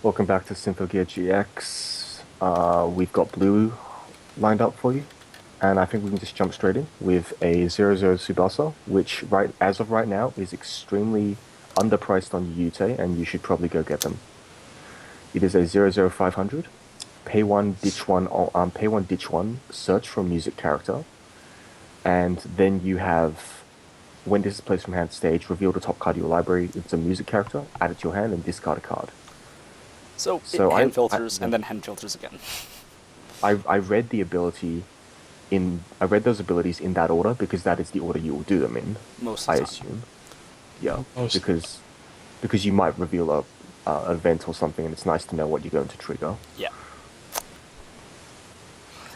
Welcome back to Symphogear GX. We've got blue lined up for you, and I think we can just jump straight in with a 00 Tsubasa, which as of right now is extremely underpriced on Yute, and you should probably go get them. It is a 00500. Pay one, ditch one, pay one, ditch one, search for a music character, and then you have, when this is placed from hand to stage, reveal the top card of your library. It's a music character, add it to your hand, and discard a card. So, So hand filters and then hand filters again. I read the ability I read those abilities in that order because that is the order you will do them in. Most I of the time. assume. Yeah, Most. because you might reveal a event or something, and it's nice to know what you're going to trigger. Yeah.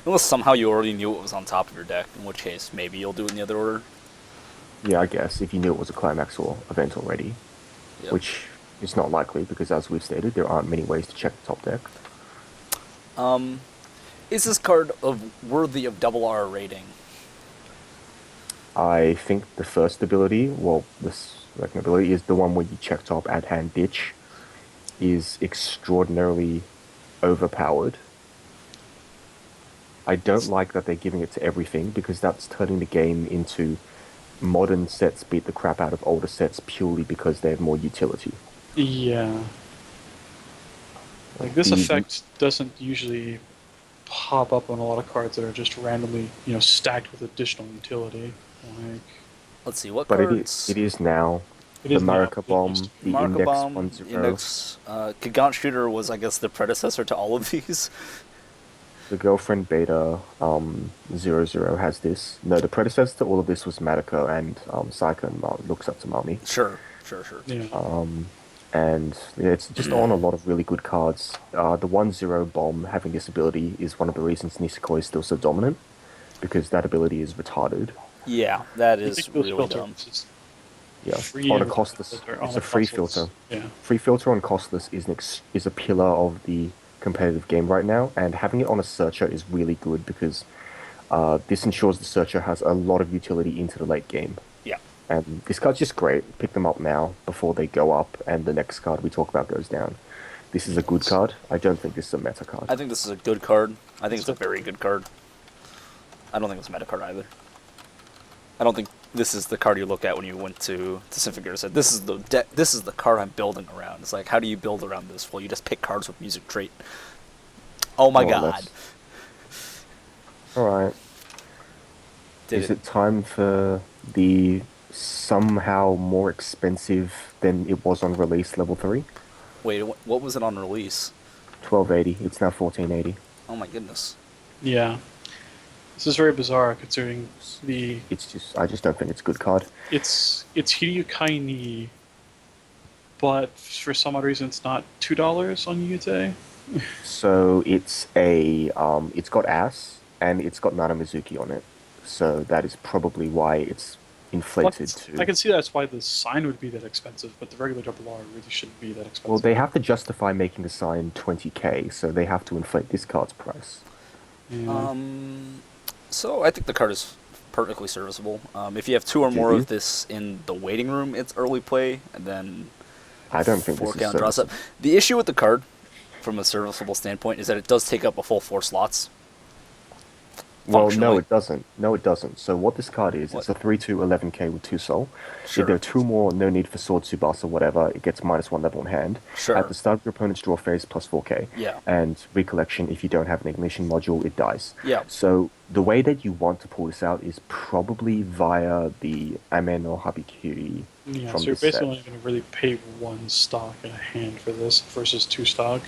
Unless somehow you already knew it was on top of your deck, in which case maybe you'll do it in the other order. Yeah, I guess if you knew it was a climax or event already, Yep. which is not likely because, as we've stated, there aren't many ways to check the top deck. Is this card worthy of double R rating? I think the first ability, well, this second ability is the one where you check top, add hand, ditch, is extraordinarily overpowered. I don't like that they're giving it to everything because that's turning the game into modern sets beat the crap out of older sets purely because they have more utility. Yeah. Like, this effect doesn't usually pop up on a lot of cards that are just randomly, stacked with additional utility. Like, Let's see, what But cards? it is now. it The is now. Marika Bomb, It used the Marka Index Bomb, 1-0, Index, Gigant Shooter was, I guess, the predecessor to all of these. the Girlfriend Beta 00 has this. No, the predecessor to all of this was Madoka and Saika and looks up to Mami. Sure. Yeah. And yeah, it's just on a lot of really good cards. The 1-0 Bomb having this ability is one of the reasons Nisekoi is still so dominant, because that ability is retarded. Yeah, that is Ridiculous really filter. dumb. It's Yeah, free on a and costless, filter on it's a free costless. filter. Yeah. Free filter on costless is a pillar of the competitive game right now, and having it on a searcher is really good because this ensures the searcher has a lot of utility into the late game. Yeah. And this card's just great. Pick them up now before they go up, and the next card we talk about goes down. This is a good card. I don't think this is a meta card. I think this is a good card. I think it's a very good card. I don't think it's a meta card either. I don't think this is the card you look at when you went to Symphogear and said, this is the card I'm building around. It's like, how do you build around this? Well, you just pick cards with music trait. Oh my More or god. less. Alright. Did Is it time for the somehow more expensive than it was on release level 3? Wait, what was it on release? 1280. It's now 1480. Oh my goodness. Yeah. This is very bizarre considering the I just don't think it's a good card. it's Hiryu Ni, but for some odd reason it's not $2 on Yute. So it's it's got ass and it's got Nana Mizuki on it. So that is probably why it's inflated I can see that's why the sign would be that expensive, but the regular double R really shouldn't be that expensive. Well, they have to justify making the sign 20k, so they have to inflate this card's price. Yeah. So I think the card is perfectly serviceable. If you have two or more of this in the waiting room, it's early play, and then I don't think this is count draws up. The issue with the card, from a serviceable standpoint, is that it does take up a full 4 slots. Well, no, Functionally. it doesn't. No, it doesn't. So what this card is, it's a 3/2 11k with 2 soul. Sure. If there are 2 more, no need for sword, Tsubasa, whatever, it gets -1 level in hand. Sure. At the start of your opponent's draw phase, plus 4k. Yeah. And recollection, if you don't have an ignition module, it dies. Yeah. So the way that you want to pull this out is probably via the Ame no Habikiri Yeah, from so you're this basically set. only going to really pay 1 stock in a hand for this versus 2 stock.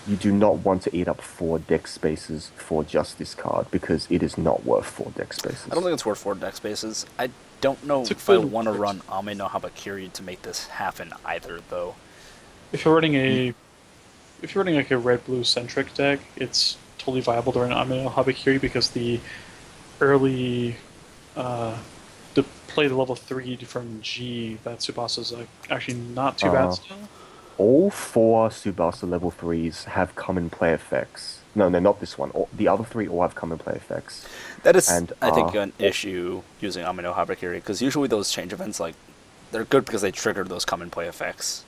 You do not want to eat up 4 deck spaces for just this card because it is not worth 4 deck spaces. I don't think it's worth 4 deck spaces. I don't know It's a if I good want to card. run Ame no Habakiri to make this happen either, though. If you're running like a red blue centric deck, it's totally viable to run Ame no Habakiri because the early to play the level 3 from G, that Tsubasa's actually not too bad still. All 4 Tsubasa level 3s have common play effects. No, not this one. The other 3 all have common play effects. That is, And, I think, an issue using Ame no Habakiri, because usually those change events, like, they're good because they trigger those common play effects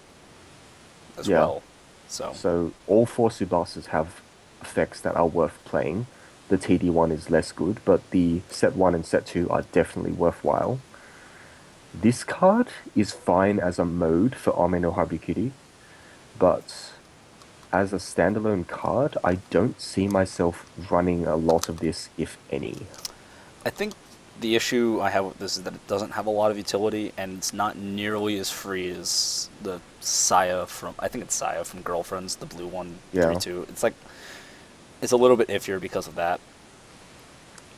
as Yeah. well. So all four Tsubasas have effects that are worth playing. The TD one is less good, but the set 1 and set 2 are definitely worthwhile. This card is fine as a mode for Ame no Habikiri, but as a standalone card, I don't see myself running a lot of this, if any. I think the issue I have with this is that it doesn't have a lot of utility, and it's not nearly as free as the Saya from, I think it's Saya from Girlfriends, the blue one, Yeah. 3-2. It's like, it's a little bit iffier because of that.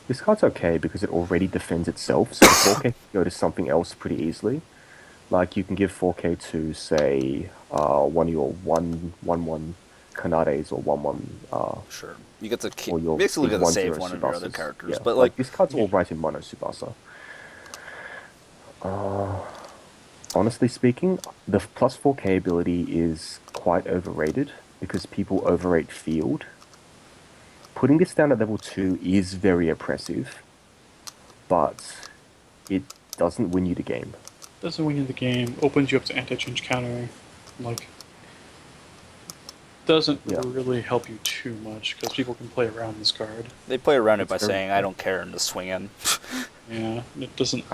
This card's okay because it already defends itself, so 4K can go to something else pretty easily. Like, you can give 4K to, say, one of your 1/1 Kanares or 1/1, Sure. You get to keep, or your basically get to 1/0 save one of your other Tsubasas. characters. Yeah, But like, this card's all right in mono Tsubasa. Honestly speaking, the plus 4K ability is quite overrated because people overrate field. Putting this down at level 2 is very oppressive, but it doesn't win you the game. Doesn't win you the game. Opens you up to anti-change countering. Like, doesn't Yeah. really help you too much because people can play around this card. they play around it by It's very- saying, I don't care, and just swing in. Yeah, it doesn't.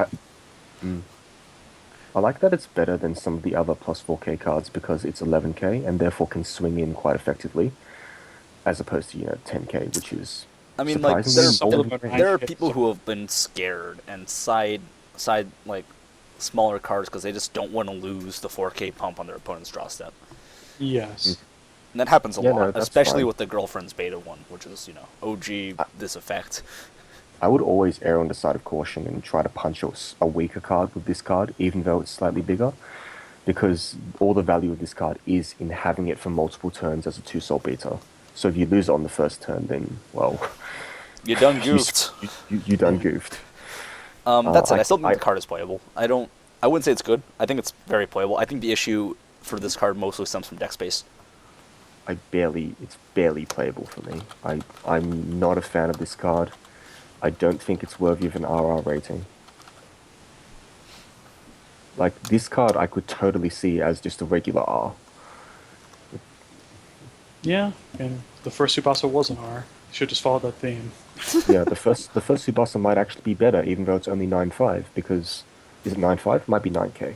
I like that it's better than some of the other plus 4K cards because it's 11K and therefore can swing in quite effectively, as opposed to 10K, which is I mean, like, surprisingly some of them important. are there are high people hits. who have been scared and side like smaller cards because they just don't want to lose the 4K pump on their opponent's draw step. Yes. And that happens a Yeah, no, lot, that's especially fine. with the Girlfriend's beta one, which is, OG this effect. I would always err on the side of caution and try to punch a weaker card with this card, even though it's slightly bigger, because all the value of this card is in having it for multiple turns as a 2-soul beta. So if you lose it on the first turn, then, well, You done goofed. you done goofed. That said, I still think I- the card is playable. I wouldn't say it's good. I think it's very playable. I think the issue for this card mostly stems from deck space. It's barely playable for me. I'm not a fan of this card. I don't think it's worthy of an RR rating. Like, this card I could totally see as just a regular R. Yeah, and the first Tsubasa was an R. Should just follow that theme. Yeah, the first Tsubasa might actually be better, even though it's only 9.5, because... Is it 9.5? Might be 9K.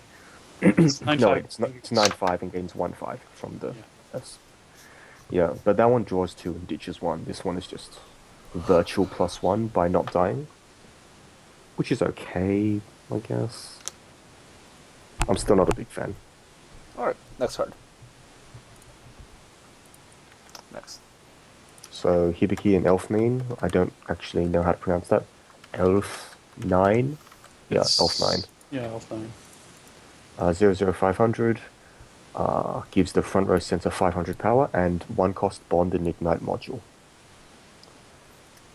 It's No, 9.5. wait, it's 9.5 and gains 1.5 from the... Yeah. That's... Yeah, but that one draws 2 and ditches 1. This one is just virtual +1 by not dying. Which is okay, I guess. I'm still not a big fan. Alright, next card. Next. So, Hibiki and Elfmane, I don't actually know how to pronounce that. Elf9? Yeah, It's- Elf9. Yeah, Elf9. 00500 gives the front row center 500 power and 1 cost bond and ignite module.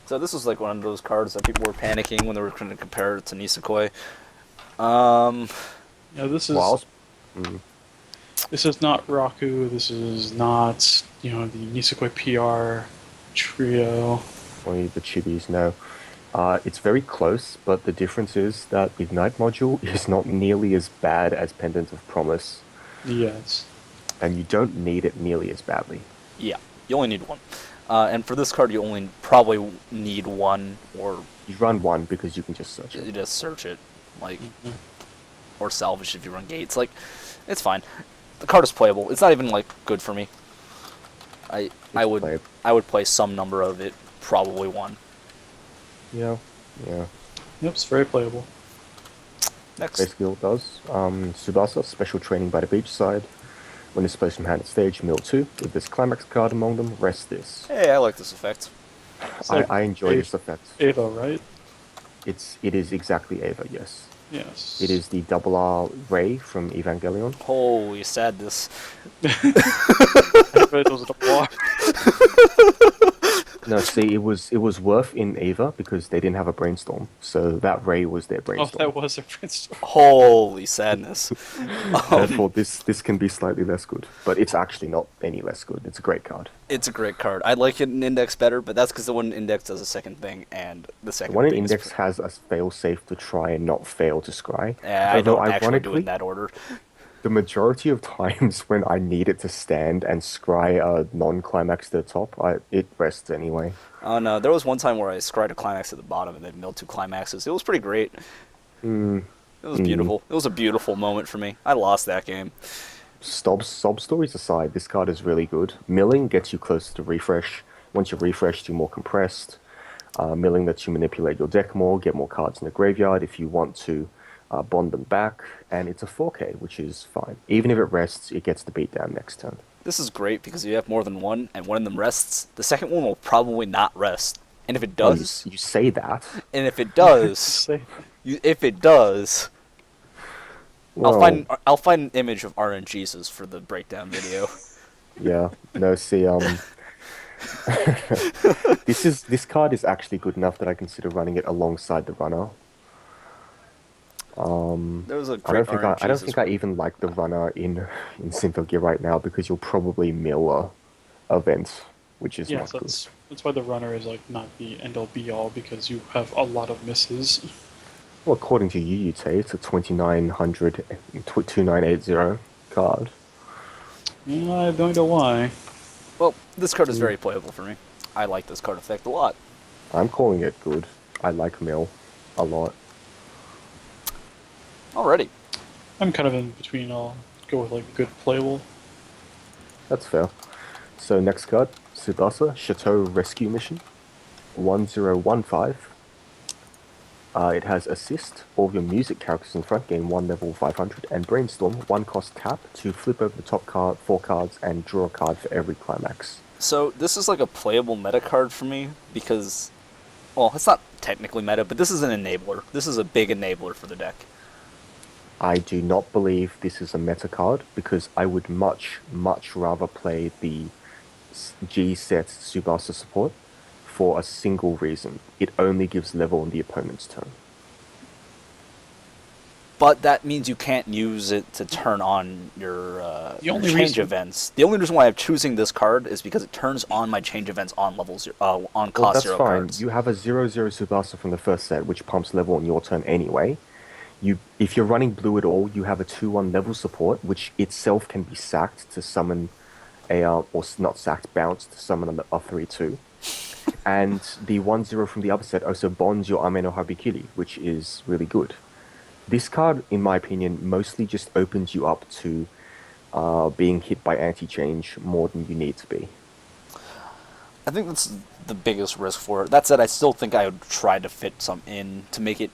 So this was like one of those cards that people were panicking when they were trying to compare it to Nisekoi. Um, Yeah, this is Well, this is not Raku. This is not the Nisekoi PR trio. only the chibis, no. It's very close, but the difference is that ignite module is not nearly as bad as Pendant of Promise, Yes. and you don't need it nearly as badly. yeah, you only need one. And for this card, you only probably need one, or You run 1 because you can just search you it. just search it, like, Mhm. or salvage if you run gates. Like, it's fine. The card is playable. It's not even like good for me. I would playable. I would play some number of it, probably one. Yeah. Yep, it's very playable. Next. Basically all it does. Tsubasa, special training by the beach side. When displaced from hand at stage, mill 2. If there's climax card among them, rest this. Hey, I like this effect. It's like I enjoy this effect. Ava, right? It is exactly Ava, yes. Yes. It is the double R Ray from Evangelion. Holy sadness. Ava does it a lot. No, see, it was worth in Ava because they didn't have a brainstorm, so that Ray was their Oh, brainstorm. that was a brainstorm. Holy sadness. Therefore, this can be slightly less good, but it's actually not any less good. It's a great card. It's a great card. I like it in Index better, but that's because the one in Index does a second thing, and the The second one in thing Index is... has a fail safe to try and not fail to scry. Yeah, I Although don't actually do it ironically, in that order. The majority of times when I need it to stand and scry a non-climax to the top, it rests anyway. Oh no, there was one time where I scried a climax at the bottom and then milled two climaxes. It was pretty great. Mm, It was mm. beautiful. It was a beautiful moment for me. I lost that game. Sob stories aside, this card is really good. Milling gets you closer to refresh. Once you're refreshed, you're more compressed. Milling lets you manipulate your deck more, get more cards in the graveyard if you want to bond them back, and it's a 4K, which is fine. Even if it rests, it gets the beatdown next turn. This is great because you have more than one, and one of them rests. The second one will probably not rest, and if it Well, does, you say that. and if it does, Say- if it does, Well, I'll find an image of RNGesus for the breakdown video. yeah. No, see, this card is actually good enough that I consider running it alongside the runner. There was a great I don't think I even like the runner in Symphogear right now because you'll probably mill a event, which is Yeah, not so good. that's why the runner is like not the end all be all because you have a lot of misses. Well, according to you, Tay, it's a 2900 2980 card. Yeah, I have no idea why. Well, this card is very playable for me. I like this card effect a lot. I'm calling it good. I like mill a lot. Alrighty. I'm kind of in between. I'll go with like good playable. That's fair. So next card, Tsubasa Chateau Rescue Mission, 1015. It has assist. All of your music characters in front gain 1 level 500, and Brainstorm 1 cost tap to flip over the top card 4 cards and draw a card for every climax. So this is like a playable meta card for me because, well, it's not technically meta, but this is an enabler. This is a big enabler for the deck. I do not believe this is a meta card because I would much rather play the G-set Tsubasa support for a single reason. It only gives level on the opponent's turn. But that means you can't use it to turn on your The only change reason- events. The only reason why I'm choosing this card is because it turns on my change events on level zero, on Well, cost that's 0 fine. cards. You have a 0/0 Tsubasa from the first set, which pumps level on your turn anyway. If you're running blue at all, you have a 2/1 level support, which itself can be sacked to summon not sacked, bounced to summon a 3/2. And the 1/0 from the other set also bonds your Ame no Habikiri, which is really good. This card, in my opinion, mostly just opens you up to being hit by anti-change more than you need to be. I think that's the biggest risk for it. That said, I still think I would try to fit some in to make it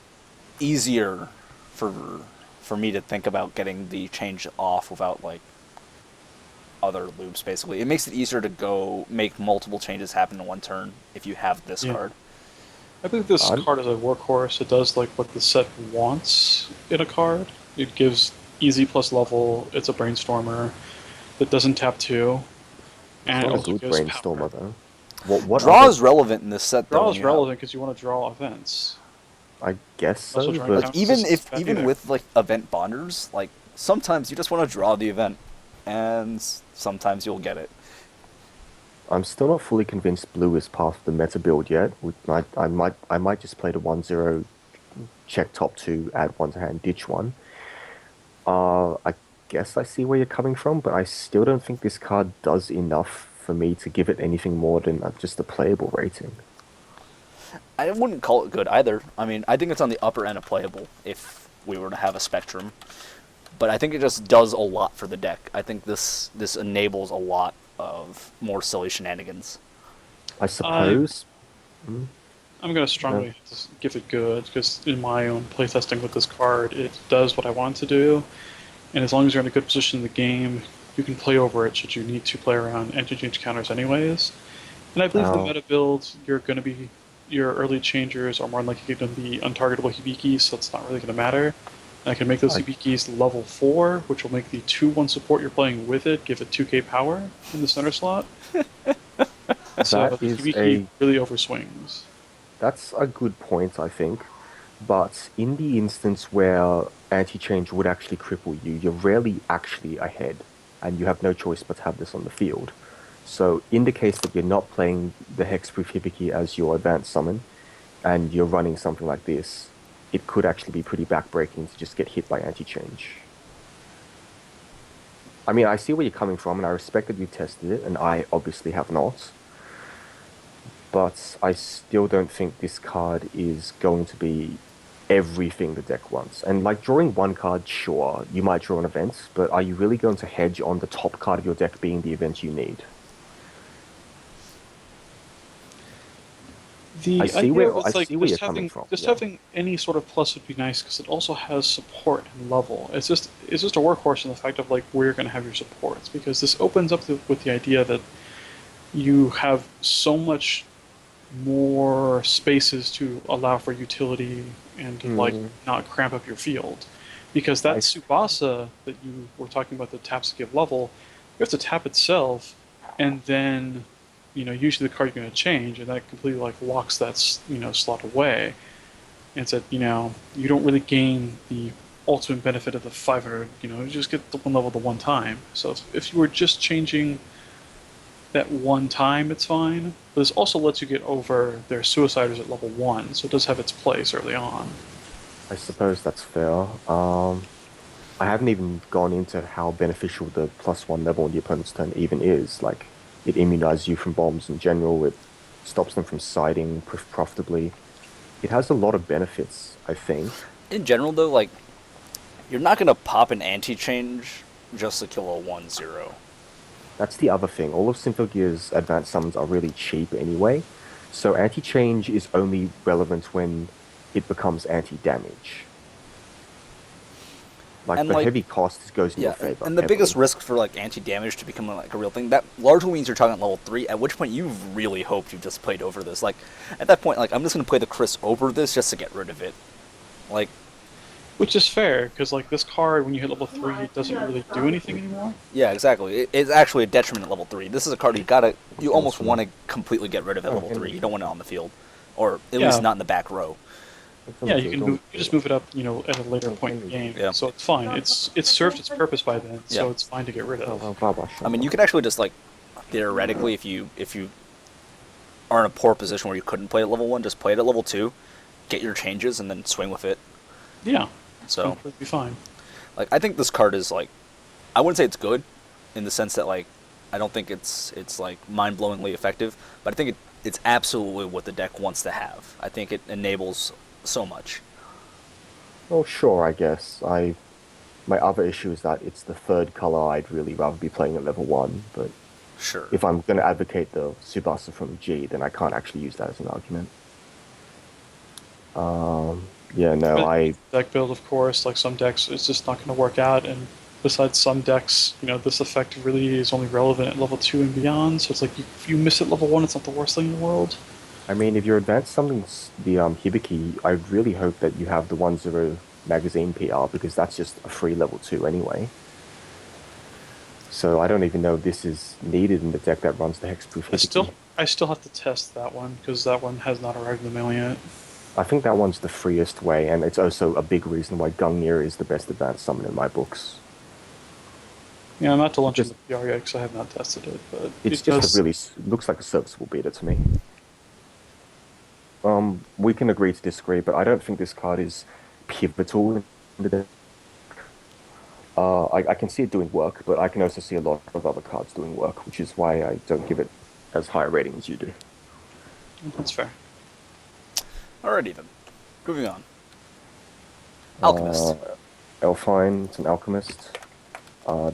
easier for me to think about getting the change off without like other loops. Basically, it makes it easier to go make multiple changes happen in one turn if you have this Yeah. card. I think this I'm- card is a workhorse. It does like what the set wants in a card. It gives easy plus level. It's a brainstormer that doesn't tap 2, and it Not a also good gives brainstormer power. though. What Draw other- is relevant in this set. though, Draw when is you have- relevant because you want to draw events. I guess so, Also drawing but counts. Even This is if bad even either. with like event bonders, like sometimes you just want to draw the event, and sometimes you'll get it. I'm still not fully convinced blue is part of the meta build yet. I might just play the 1/0, check top 2, add 1 to hand, ditch 1. I guess I see where you're coming from, but I still don't think this card does enough for me to give it anything more than just a playable rating. I wouldn't call it good either. I mean, I think it's on the upper end of playable if we were to have a spectrum. But I think it just does a lot for the deck. I think this enables a lot of more silly shenanigans. I suppose. I'm going to strongly give it good because in my own playtesting with this card, it does what I want to do. And as long as you're in a good position in the game, you can play over it should you need to play around anti-change counters anyways. And I believe the Wow. meta build, your early changers are more than likely going to be untargetable Hibikis, so it's not really going to matter. And I can make those Right. Hibikis level 4, which will make the 2/1 support you're playing with it give it 2k power in the center slot. So That the is Hibiki really overswings. That's a good point, I think. But in the instance where anti-change would actually cripple you, you're rarely actually ahead, and you have no choice but to have this on the field. So in the case that you're not playing the Hexproof Hibiki as your advanced summon, and you're running something like this, it could actually be pretty backbreaking to just get hit by anti-change. I mean, I see where you're coming from, and I respect that you tested it, and I obviously have not. But I still don't think this card is going to be everything the deck wants. And like drawing one card, sure, you might draw an event, but are you really going to hedge on the top card of your deck being the event you need? The I see idea where was I like see where you're coming from. just Yeah. having any sort of plus would be nice because it also has support and level. It's just a workhorse in the fact of like where you're going to have your supports because this opens up with the idea that you have so much more spaces to allow for utility and to like Hmm. not cramp up your field. Because that I Tsubasa that you were talking about that taps to give level, you have to tap itself, and then usually the card you're going to change, and that completely like locks that slot away. And it's that you don't really gain the ultimate benefit of the 500. You just get the one level the one time. So if you were just changing that one time, it's fine. But this also lets you get over their suiciders at level 1, so it does have its place early on. I suppose that's fair. I haven't even gone into how beneficial the +1 level on the opponent's turn even is. Like, it immunizes you from bombs in general. It stops them from siding profitably. It has a lot of benefits, I think. In general, though, like you're not gonna pop an anti-change just to kill a 1/0. That's the other thing. All of Symphogear's advanced summons are really cheap anyway. So anti-change is only relevant when it becomes anti-damage. Like And the like heavy cost goes in your yeah, favor and the biggest heavily. risk for like anti-damage to become like a real thing that largely means you're talking level 3. At which point you've really hoped you've just played over this. Like at that point, like I'm just gonna play the Chris over this just to get rid of it. Like Which is fair, because like this card, when you hit level 3, it doesn't really do anything anymore. yeah, exactly. It's actually a detriment at level 3. This is a card you almost want to completely get rid of at Oh, level 3. Henry. You don't want it on the field, or at least Yeah, not in the back row. yeah, you just move it up, at a later point in the game, Yeah. so it's fine. It's served its purpose by then, so Yeah. it's fine to get rid of. I mean, you could actually just like theoretically, if you are in a poor position where you couldn't play at level 1, just play it at level 2, get your changes, and then swing with it. Yeah, it's So completely fine. like I think this card is like I wouldn't say it's good in the sense that like I don't think it's like mind-blowingly effective, but I think it's absolutely what the deck wants to have. I think it enables so much. Oh, sure, I guess. My other issue is that it's the third color I'd really rather be playing at level 1, but Sure. if I'm going to advocate the Tsubasa from G, then I can't actually use that as an argument. Yeah, no, But I deck build, of course, like some decks, it's just not going to work out, and besides some decks, this effect really is only relevant at level 2 and beyond, so it's like if you miss at level 1, it's not the worst thing in the world. I mean, if you're advanced summoning the Hibiki, I really hope that you have the 1-0 magazine PR because that's just a free level 2 anyway. So I don't even know if this is needed in the deck that runs the Hexproof Hibiki. I still have to test that one, because that one has not arrived in the mail yet. I think that one's the freest way, and it's also a big reason why Gungnir is the best advanced summon in my books. Yeah, I'm not to launch in Just- the PR yet, because I have not tested it, but It's it just does. a really looks like a serviceable beta to me. We can agree to disagree, but I don't think this card is pivotal in the deck. I can see it doing work, but I can also see a lot of other cards doing work, which is why I don't give it as high a rating as you do. That's fair. Alrighty then. Moving on. Alchemist. Elfine, it's an alchemist.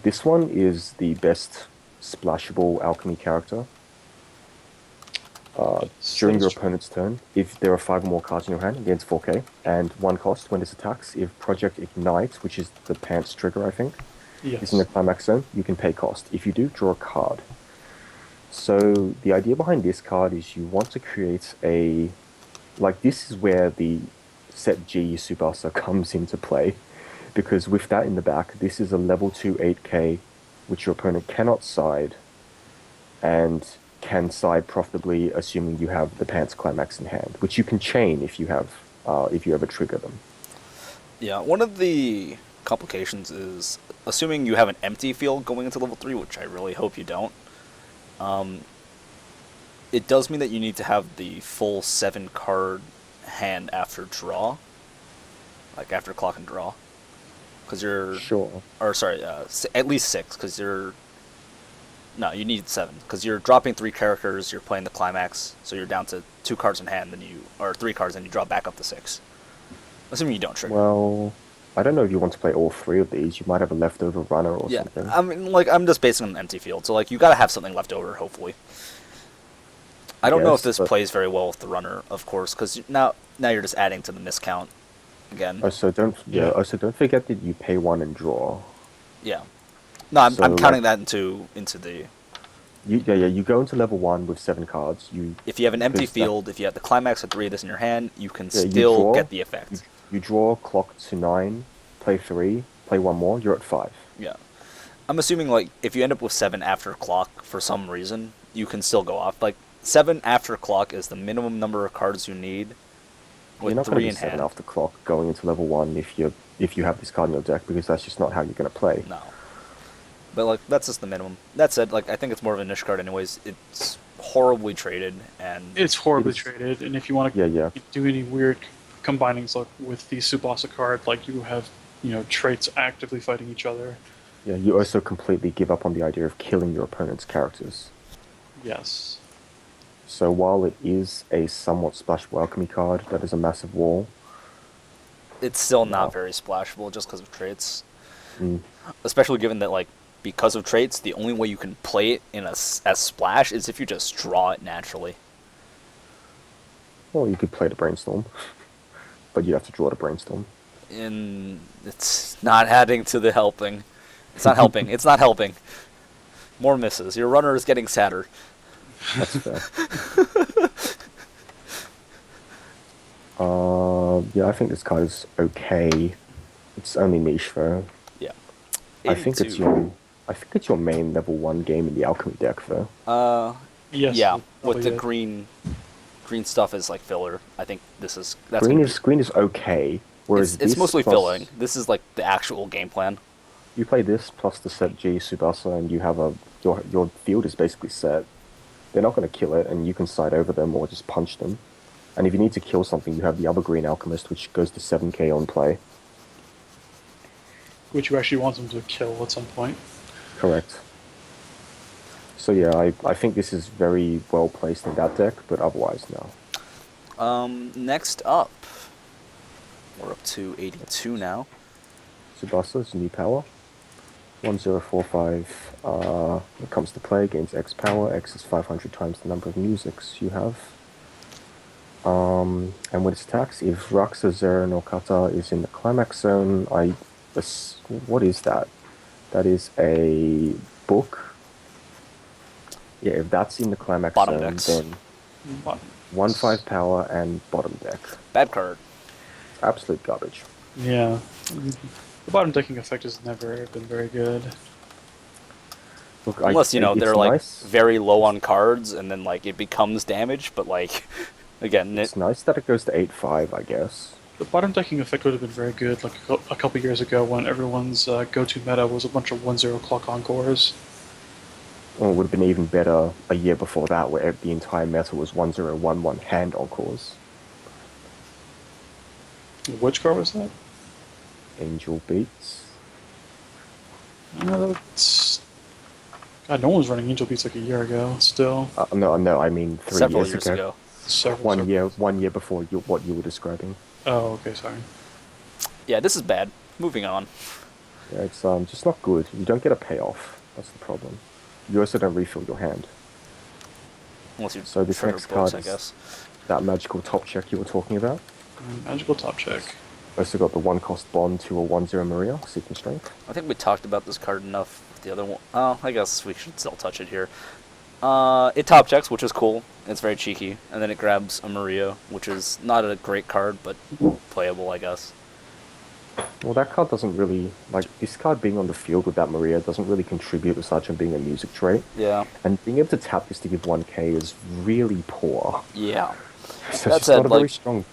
This one is the best splashable alchemy character. During your opponent's turn, if there are 5 or more cards in your hand, it gains 4k, and 1 cost when this attacks. If Project Ignite, which is the pants trigger, I think, Yes. is in the climax zone, you can pay cost. If you do, draw a card. So the idea behind this card is you want to create a... Like, this is where the set G Tsubasa comes into play, because with that in the back, this is a level 2 8k, which your opponent cannot side, and can side profitably, assuming you have the pants climax in hand, which you can chain if you ever trigger them. Yeah, one of the complications is assuming you have an empty field going into level 3, which I really hope you don't. It does mean that you need to have the full 7 card hand after draw, like after clock and draw. because you're Sure. or sorry, at least 6 because you're. No, you need 7 because you're dropping 3 characters. You're playing the climax, so you're down to 2 cards in hand. Then you or 3 cards, and you draw back up to 6. Assuming you don't trigger. Well, I don't know if you want to play all 3 of these. You might have a leftover runner or Yeah, something. I mean, like I'm just basing on an empty field, so like you gotta have something left over, hopefully. I don't know if Yes, this but- plays very well with the runner, of course, because now you're just adding to the miscount again. Also, don't forget that you pay 1 and draw. Yeah. No, I'm So, counting like- that into the. You go into level 1 with 7 cards. If you have an empty because that- field, if you have the climax of 3 of this in your hand, you can Yeah, you still draw, get the effect. You draw, clock to 9, play 3, play 1 more. You're at 5. Yeah. I'm assuming like if you end up with 7 after clock for some reason, you can still go off. Like 7 after clock is the minimum number of cards you need. You're With not going 3 to in be 7 hand. after clock going into level 1 if you have this card in your deck, because that's just not how you're going to play. No. But like that's just the minimum. That said, like I think it's more of a niche card anyways. It's horribly traded and It's horribly It is- traded, and if you want to Yeah. do any weird combinings like with the Tsubasa card, like you have, traits actively fighting each other. Yeah, you also completely give up on the idea of killing your opponent's characters. Yes. So while it is a somewhat splashable alchemy card, that is a massive wall. it's still not Wow. very splashable just because of traits. Mm. Especially given that like because of traits, the only way you can play it in as splash is if you just draw it naturally. Well, you could play the Brainstorm, but you have to draw the Brainstorm. And it's not adding to the helping. It's not helping. It's not helping. More misses. Your runner is getting sadder. That's fair. Yeah, I think this card is okay. It's only niche though. Yeah. I think it's 82. your main level 1 game in the alchemy deck though. Yes. Yeah, it with the probably is. green stuff is like filler. I think that's Green is okay. Whereas it's this mostly plus- filling. This is like the actual game plan. You play this plus the set G Tsubasa, and you have your field is basically set. They're not going to kill it, and you can side over them or just punch them. And if you need to kill something, you have the other green alchemist, which goes to 7k on play. Which you actually want them to kill at some point. Correct. So yeah, I think this is very well placed in that deck, but otherwise no. Next up, we're up to 82 now. Tsubasa's new power. 1045. When it comes to play, gains X power. X is 500 times the number of musics you have. And when it attacks, if Raxa, Zeren, or Kata is in the climax zone, what is that? That is a book. Yeah, if that's in the climax Bottom zone, decks. then But 1/5 power and bottom deck. Bad card. It's absolute garbage. yeah, the bottom decking effect has never been very good. Look, Unless it's they're like nice. very low on cards, and then like it becomes damage. But like again, It's nice that it goes to 8/5, I guess. The bottom decking effect would have been very good like a couple years ago when everyone's go-to meta was a bunch of 1/0 clock encores. Or it would have been even better a year before that, where the entire meta was 1011 hand encores. Which card was that? Angel Beats. That's... God, no one was running Angel Beats like a year ago. Still, No, I mean 3 several years years ago. ago. several. 1 year before what you were describing. Oh, okay, sorry. Yeah, this is bad. Moving on. Yeah, it's just not good. You don't get a payoff. That's the problem. You also don't refill your hand. Unless you So this trigger next books, card I is guess. that magical top check you were talking about. Magical top check. Also got the 1-cost bond to a 1/0 Maria, Seeking Strength. I think we talked about this card enough. The other one, I guess we should still touch it here. It top checks, which is cool. It's very cheeky, and then it grabs a Maria, which is not a great card, but playable, I guess. Well, that card doesn't really, like, this card being on the field with that Maria doesn't really contribute as much on being a music trait. Yeah. And being able to tap this to give 1k is really poor. Yeah. So That it's said, not a very like- strong.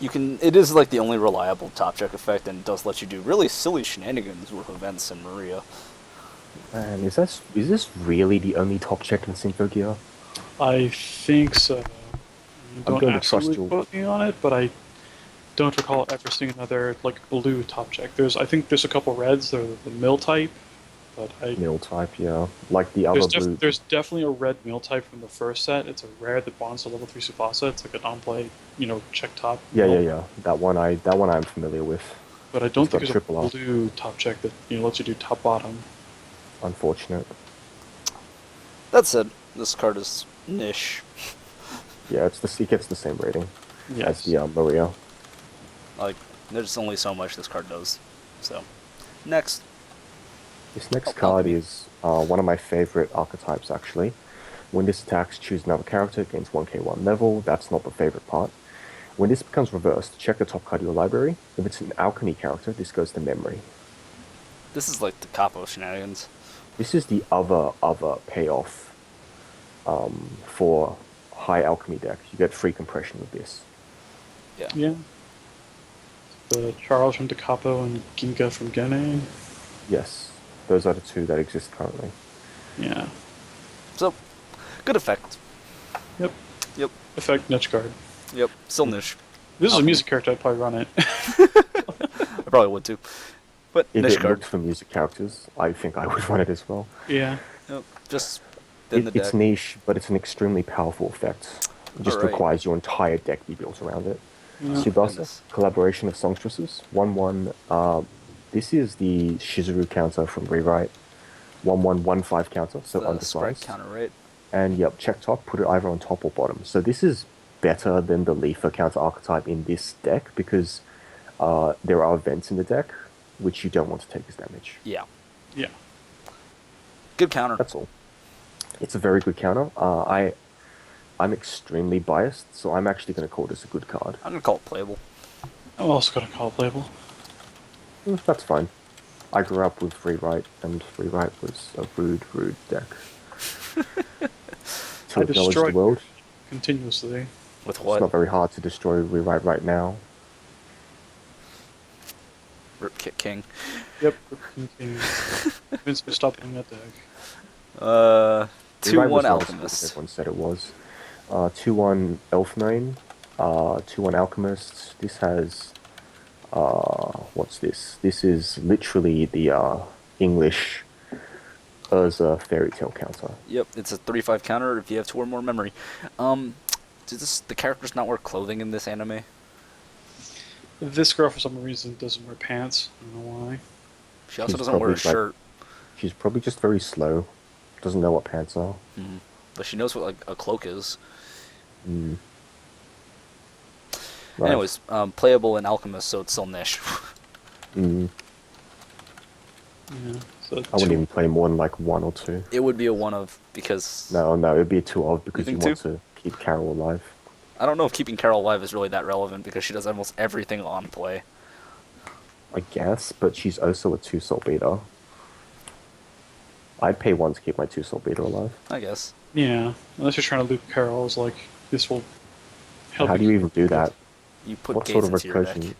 You can. It is like the only reliable top check effect, and it does let you do really silly shenanigans with events in Maria. Man, is this really the only top check in Symphogear? I think so. I'm Don't going to trust absolutely you. quote me on it, but don't recall ever seeing another like blue top check. I think there's a couple reds. They're the mill type, but Mill type, yeah. Like the other blue. there's definitely a red mill type from the first set. It's a rare that bonds to level 3 Tsubasa. It's like a non-play, check top. Yeah, mill. yeah, yeah. That one I'm familiar with. But I don't It's think got there's triple a R. blue top check that lets you do top bottom. Unfortunate. That said, this card is niche. Yeah, it gets the same rating as Yes. the Maria. Like, there's only so much this card does. So, next. This next Oh, card Alchemy. is one of my favorite archetypes, actually. When this attacks, choose another character, gains 1k1 level. That's not the favorite part. When this becomes reversed, check the top card of your library. If it's an Alchemy character, this goes to memory. This is like the capo shenanigans. This is the other payoff for high Alchemy deck. You get free compression with this. Yeah. Yeah. The Charles from Da Capo and Ginga from Gene. Yes, those are the two that exist currently. Yeah. So, good effect. Yep. Yep. Effect niche card. Yep. Still niche. This is a Alchemy. music character. I'd probably run it. I probably would too. But If niche it card. looked for music characters, I think I would run it as well. Yeah. Yep. Just in the It's deck. niche, but it's an extremely powerful effect. It just Alright. requires your entire deck be built around it. Yeah. Tsubasa, Goodness. collaboration of songstresses. 1-1. This is the Shizuru counter from Rewrite. 1-1-1-5 counter, so The sprite undersized. counter, right? And yep, check top, put it either on top or bottom. So this is better than the Leafer counter archetype in this deck because there are events in the deck which you don't want to take as damage. Yeah. Yeah. Good counter. That's all. It's a very good counter. I'm extremely biased, so I'm actually going to call this a good card. I'm gonna call it playable. I'm also going to call it playable. That's fine. I grew up with Rewrite, and Rewrite was a rude deck. To I acknowledge the destroyed world, continuously. With it's what? not very hard to destroy Rewrite right now. Rip Kick King. Yep. Continue. Vince to stop playing that deck. Rewrite 2-1 was not as good as Alchemist. everyone said it was. 2-1 Elfmarine, 2-1 Alchemist. This has what's this? This is literally the English Urza Fairy Tale counter. Yep, it's a 3-5 counter if you have 2 or more memory. Does the characters not wear clothing in this anime? This girl, for some reason, doesn't wear pants. I don't know why. She also She's doesn't wear a probably, like, shirt, She's probably just very slow. Doesn't know what pants are. but she knows what like a cloak is. Mm. Right. Anyways, playable in Alchemist, so it's still niche. Mm. Yeah. So I wouldn't even play more than like 1 or 2. It would be a one of because No, it'd be a 2 of because you think want 2? to keep Carol alive. I don't know if keeping Carol alive is really that relevant because she does almost everything on play. I guess, but she's also a 2 soul beater. I'd pay 1 to keep my 2 soul beater alive. I guess. Yeah. Unless you're trying to loop Carol's, like, this will help. How do you even do that? You put What gates sort of into your recursion? deck.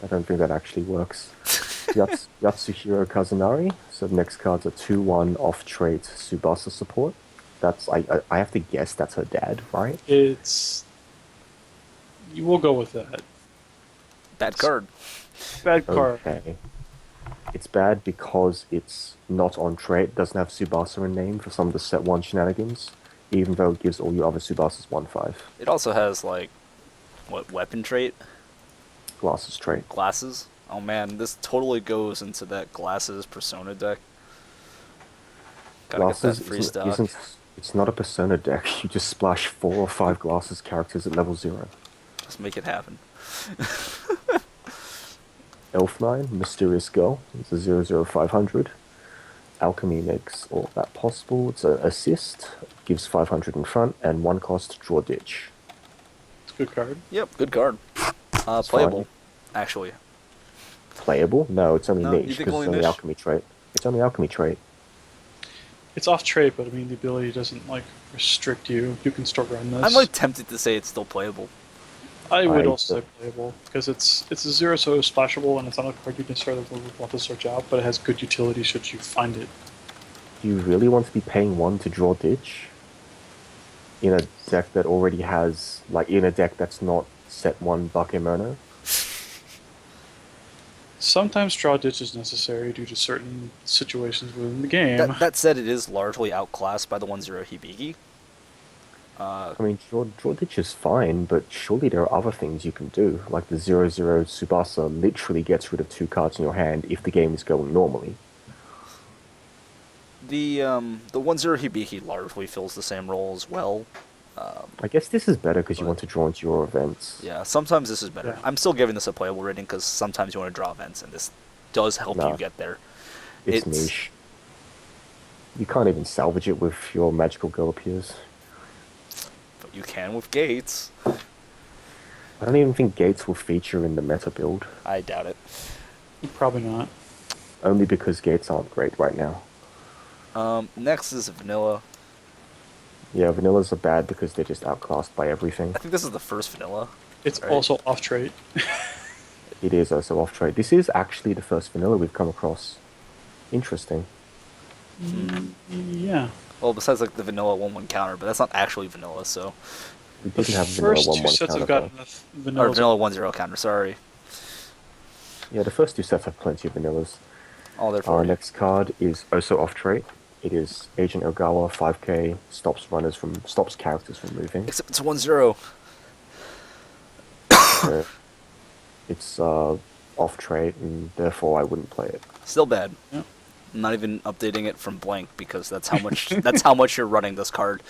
I don't think that actually works. Yatsuhiro Kazunari. So the next card's a 2-1 off trait Tsubasa support. That's I have to guess that's her dad, right? It's. You will go with that. Bad card. Bad card. Okay. It's bad because it's not on trait, doesn't have Tsubasa in name for some of the set 1 shenanigans, even though it gives all your other Tsubasas 1-5. It also has like, what, weapon trait? Glasses trait. Glasses? Oh man, this totally goes into that glasses persona deck. Gotta Glasses get that free stock. it's not a persona deck. You just splash 4 or 5 glasses characters at level 0. Just make it happen. Elf9, Mysterious Girl. It's a 00500. Alchemy makes all of that possible. It's an assist, gives 500 in front, and 1 cost, draw ditch. It's a good card. Yep, good card. It's Playable, fine. actually. Playable? No, it's only No, you niche think because only it's only niche? Alchemy trait. It's only Alchemy trait. It's off trait, but I mean, the ability doesn't, like, restrict you. You can still run this. I'm like tempted to say it's still playable. I would I- also say playable, because it's a 0, so splashable, and it's not a card you necessarily would want to search out, but it has good utility should you find it. Do you really want to be paying 1 to draw ditch? In a deck that already has, like, in a deck that's not set 1 Bakemono. Sometimes draw ditch is necessary due to certain situations within the game. That said, it is largely outclassed by the 1-0 Hibiki. I mean, draw ditch is fine, but surely there are other things you can do. Like the 0-0 Tsubasa literally gets rid of 2 cards in your hand if the game is going normally. The 1-0 Hibiki largely fills the same role as well. I guess this is better because you want to draw into your events. Yeah, sometimes this is better. Yeah. I'm still giving this a playable rating because sometimes you want to draw events, and this does help Nah. you get there. It's niche. You can't even salvage it with your magical girl appears. But you can with gates. I don't even think gates will feature in the meta build. I doubt it. Probably not. Only because gates aren't great right now. Next is vanilla. Yeah, vanillas are bad because they're just outclassed by everything. I think this is the first vanilla. It's Right. also off trait. It is also off trade. This is actually the first vanilla we've come across. Interesting. Yeah. Well, besides like the vanilla 1-1 counter, but that's not actually vanilla, so. We The didn't have vanilla first 1-1 two sets counter, have got though. enough Or vanilla. vanilla 1-0 counter, sorry. Yeah, the first 2 sets have plenty of vanillas. All there for Our you. next card is also off trait. It is Agent Ogawa 5k, stops characters from moving. Except it's 1-0. It's off trait, and therefore I wouldn't play it. Still bad. Yeah. I'm not even updating it from blank because that's how much that's how much you're running this card.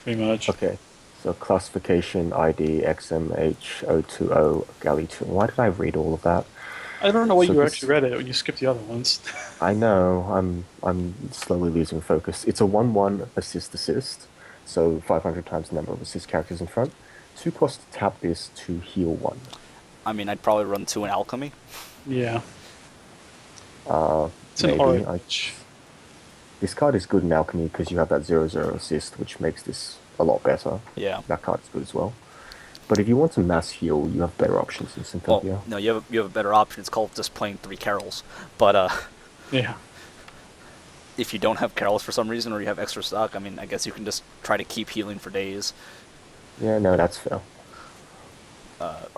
Pretty much. Okay, so classification ID XMH020 Galley 2. Why did I read all of that? I don't know why So you this- actually read it when you skipped the other ones. I know, I'm slowly losing focus. It's a 1-1 assist, so 500 times the number of assist characters in front. 2 cost to tap this to heal 1. I mean, I'd probably run 2 in Alchemy. Yeah. It's an Maybe. orange. This card is good in Alchemy because you have that 0-0 assist, which makes this a lot better. Yeah. That card is good as well. But if you want to mass heal, you have better options in Symphogear. Well, no, you have a better option. It's called just playing 3 carols. But Yeah. if you don't have carols for some reason or you have extra stock, I mean, I guess you can just try to keep healing for days. Yeah, no, that's fair.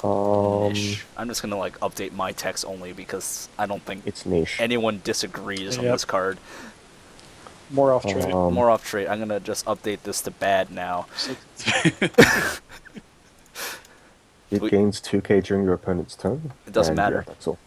Ish. I'm just gonna like update my text only because I don't think It's niche. anyone disagrees on Yep. this card. More off trait. More off trait. I'm gonna just update this to bad now. It we- gains 2k during your opponent's turn. It doesn't and, matter. Yeah, that's all.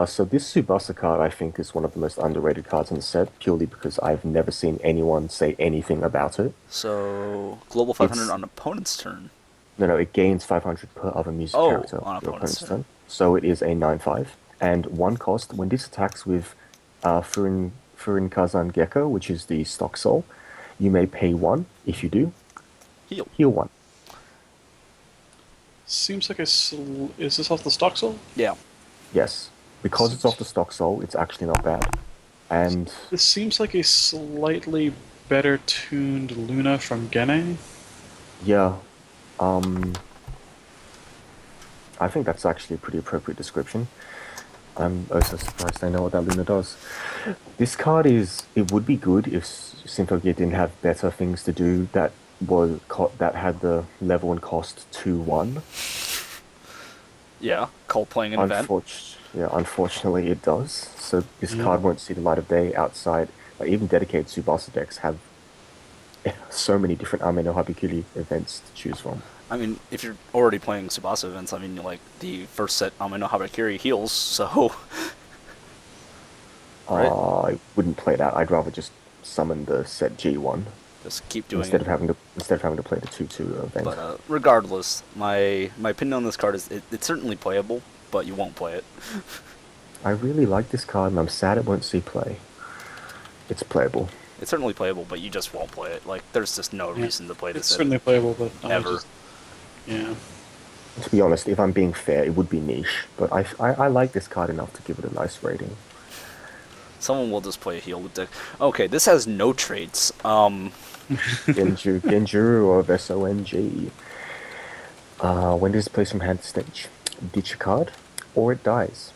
So this Tsubasa card, I think, is one of the most underrated cards in the set, purely because I've never seen anyone say anything about it. So global 500 It's- on opponent's turn. No, it gains 500 per other music Oh, character on your opponent's opponent's turn. turn. So it is a 9/5. And 1 cost, when this attacks with Furin Kazan Gecko, which is the stock soul, you may pay 1. If you do, Heal. heal 1. Seems like is this off the stock soul? Yeah. Yes. Because it's off the stock soul, it's actually not bad. And This seems like a slightly better tuned Luna from Gene. yeah, I think that's actually a pretty appropriate description. I'm also surprised I know what that Luna does. This card it would be good if Symphogear didn't have better things to do that that had the level and cost 2-1. Yeah. Cult playing an event. Unfortunately it does. So this Yeah. card won't see the light of day outside. Like, even dedicated Tsubasa decks have so many different Ame no Habikiri events to choose from. I mean, if you're already playing Tsubasa events, I mean, like, the first set Ame no Habakiri heals, so... Right. I wouldn't play that. I'd rather just summon the set G one just keep doing instead it. of having to play the 2/2 event. But regardless, my opinion on this card is it's certainly playable, but you won't play it. I really like this card, and I'm sad it won't see play. It's playable. It's certainly playable, but you just won't play it. Like, there's just no Yeah. reason to play It's this. certainly playable, but Ever. Yeah. To be honest, if I'm being fair, it would be niche, but I like this card enough to give it a nice rating. Someone will just play a heal deck. Okay, this has no traits. Genjuru or SONG. When it is placed from hand to stage, ditch a card, or it dies.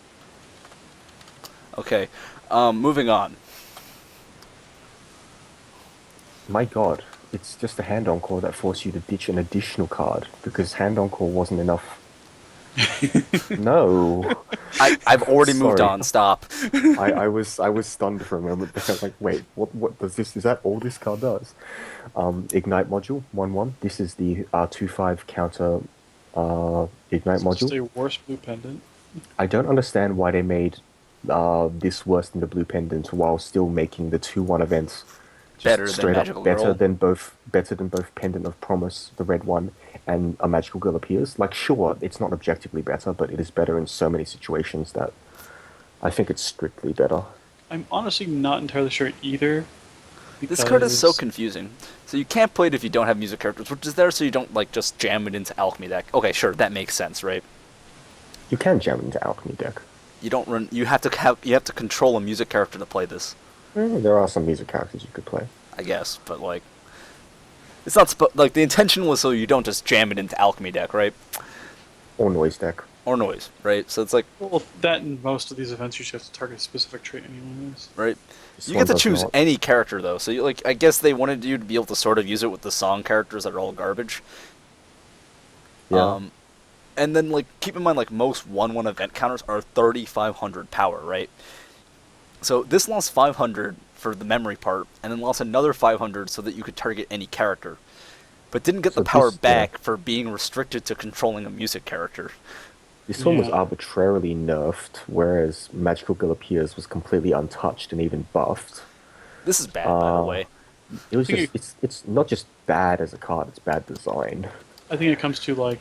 Okay, moving on. My god, It's just a hand encore that forced you to ditch an additional card because hand encore wasn't enough. No. I've already moved Sorry. on. Stop. I was stunned for a moment there. Like, wait, what does this? Is that all this card does? Ignite module 1/1. This is the 2/5 counter ignite It's just module. a worse blue pendant. I don't understand why they made this worse than the blue pendant while still making the 2/1 events just Better than straight Magical up better Girl. than both Pendant of Promise, the red one, and a Magical Girl Appears. Like, sure, it's not objectively better, but it is better in so many situations that I think it's strictly better. I'm honestly not entirely sure either. This card is so because- confusing. So you can't play it if you don't have music characters, which is there so you don't like just jam it into Alchemy deck. Okay, sure, that makes sense, right? You can jam into Alchemy deck. You don't run. You have to control a music character to play this. There are some music characters you could play. I guess, but like, it's not like the intention was so you don't just jam it into Alchemy deck, right? Or noise deck. Or noise, right? So it's like, Well, that in most of these events, you should have to target a specific trait anyways. right? This You one get to does choose not. any character though, so you, like, I guess they wanted you to be able to sort of use it with the song characters that are all garbage. Yeah. And then like keep in mind like most 1/1 event counters are 3,500 power, right? So this lost 500 for the memory part, and then lost another 500 so that you could target any character, but didn't get So the power this- yeah. back for being restricted to controlling a music character. This one was Yeah. arbitrarily nerfed, whereas Magical Girl Appears was completely untouched and even buffed. This is bad, by the way. It was I think just, it's not just bad as a card, it's bad design. I think it comes to like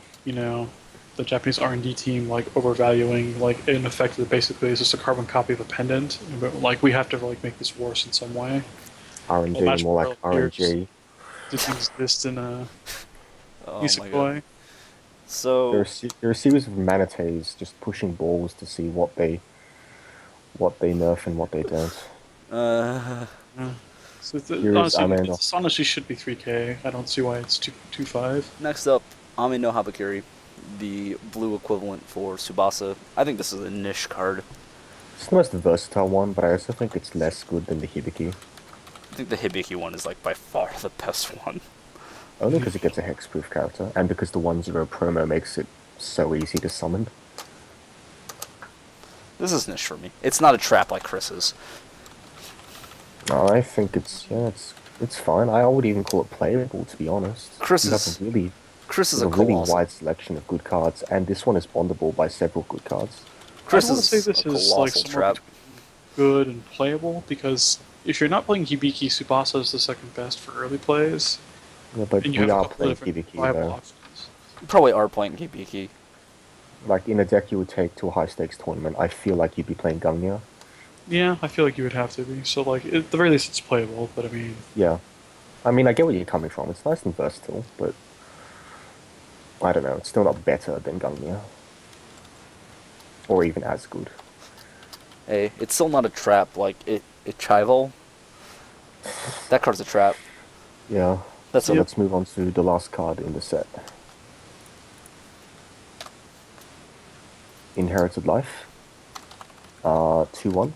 the Japanese R&D team like overvaluing like an effect that basically is just a carbon copy of a pendant. But like we have to like make this worse in some way. RNG, Well, Magical more like Girl Appears. RNG. This exists in a Oh music my god. way. There So are, there are a series of manatees just pushing balls to see what they nerf and what they don't. uh, Yeah. So Here is honestly, Ameno. this honestly should be 3K. I don't see why it's 2.5. next up, Ami no Habakiri, the blue equivalent for Tsubasa. I think this is a niche card. It's the most versatile one, but I also think it's less good than the Hibiki. I think the Hibiki one is like by far the best one. Only because it gets a hexproof character, and because the 1/0 promo makes it so easy to summon. This is niche for me. It's not a trap like Chris's. No, I think it's fine. I would even call it playable, to be honest. Chris You is- have a really, Chris is a a really colossal. wide selection of good cards, and this one is bondable by several good cards. Chris I want is to say this a is like colossal somewhere trap. between good and playable because if you're not playing Hibiki, Tsubasa is the second best for early plays, Yeah, but and you we have a are couple playing different Hibiki, viable though. options. You probably are playing Hibiki. Like, in a deck you would take to a high-stakes tournament, I feel like you'd be playing Gungnir. Yeah, I feel like you would have to be. So like at the very least, it's playable. But I mean, Yeah. I mean, I get where you're coming from. It's nice and versatile, but I don't know. It's still not better than Gungnir. Or even as good. Hey, it's still not a trap like it Chival. That card's a trap. Yeah. That's So a let's move on to the last card in the set. Inherited Life. 2/1.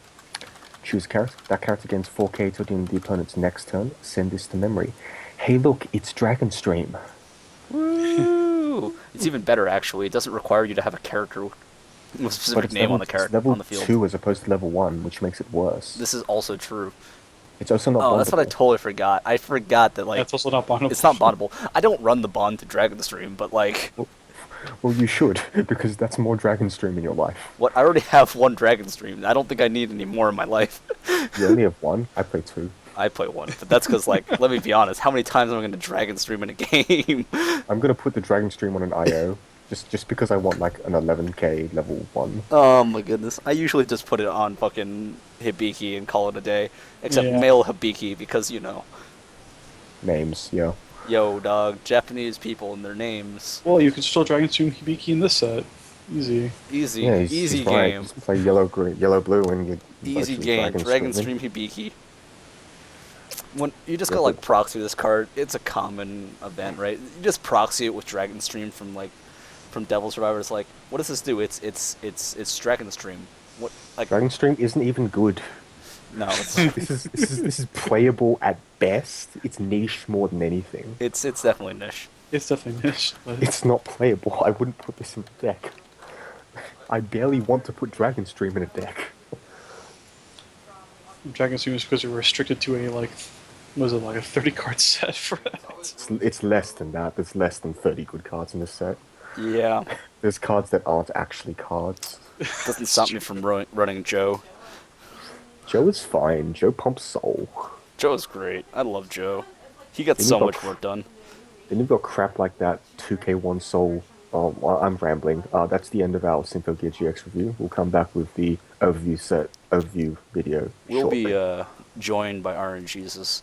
Choose a character. That character gains 4k till the end of the opponent's next turn. Send this to memory. Hey look, it's Dragonstream. Woo! It's even better actually. It doesn't require you to have a character with a But specific it's name on the it's character level on the field. 2 as opposed to level 1, which makes it worse. This is also true. It's also not Oh, that's what I bondable. totally forgot. I forgot that like that's also not bondable. it's not bondable. I don't run the bond to Dragonstream, but like Well, you should, because that's more Dragonstream in your life. what I already have one Dragonstream. I don't think I need any more in my life. You only have one. I play 2. I play one, but that's because like let me be honest. How many times am I going to Dragonstream in a game? I'm gonna put the Dragonstream on an IO, just because I want like an 11k level 1. Oh my goodness. I usually just put it on fucking Hibiki and call it a day. Except Yeah. male Hibiki because, you know, Names, yeah. yo dog, Japanese people and their names. Well, you could still Dragonstream Hibiki in this set. Easy. Easy. Yeah, Easy he's right. game. Just play yellow, green, yellow, blue, and you. Easy both game. use Dragonstream Hibiki. When you just Yeah, gotta like but- proxy this card, it's a common event, right? You just proxy it with Dragonstream from Devil Survivor. It's like, what does this do? It's Dragonstream. What like Dragonstream isn't even good. No, This is playable at best. It's niche more than anything. it's definitely niche. It's definitely niche. But It's not playable. I wouldn't put this in the deck. I barely want to put Dragon Stream in a deck. Dragon Stream is because you're restricted to a like, was it like a 30 card set for it? It's less than that. There's less than 30 good cards in this set. Yeah, There's cards that aren't actually cards. doesn't stop me from running Joe. Joe is fine. Joe pumps soul. Joe is great. I love Joe. He gets Then so you've much got work done. Then you've got crap like that 2k1 soul. Well, I'm rambling. That's the end of our Symphogear GX review. We'll come back with the overview video We'll shortly. be joined by RNGesus.